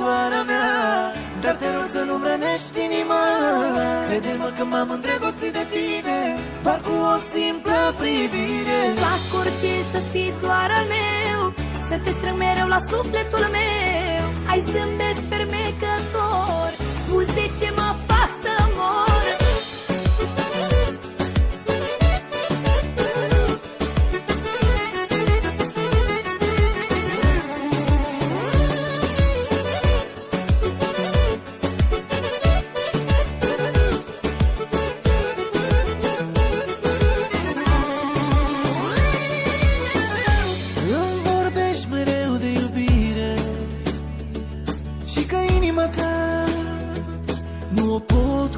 doar a mea. Dar te rog să nu-mi rănești inima. Crede-mă că m-am îndrăgostit de tine, doar cu o simplă privire. Fac orice să fii doar al meu, să te strâng mereu la sufletul meu. Ai zâmbet fermecător, buze ce mă fac să mor. Îmi vorbești mereu de iubire și că inima ta nu o pot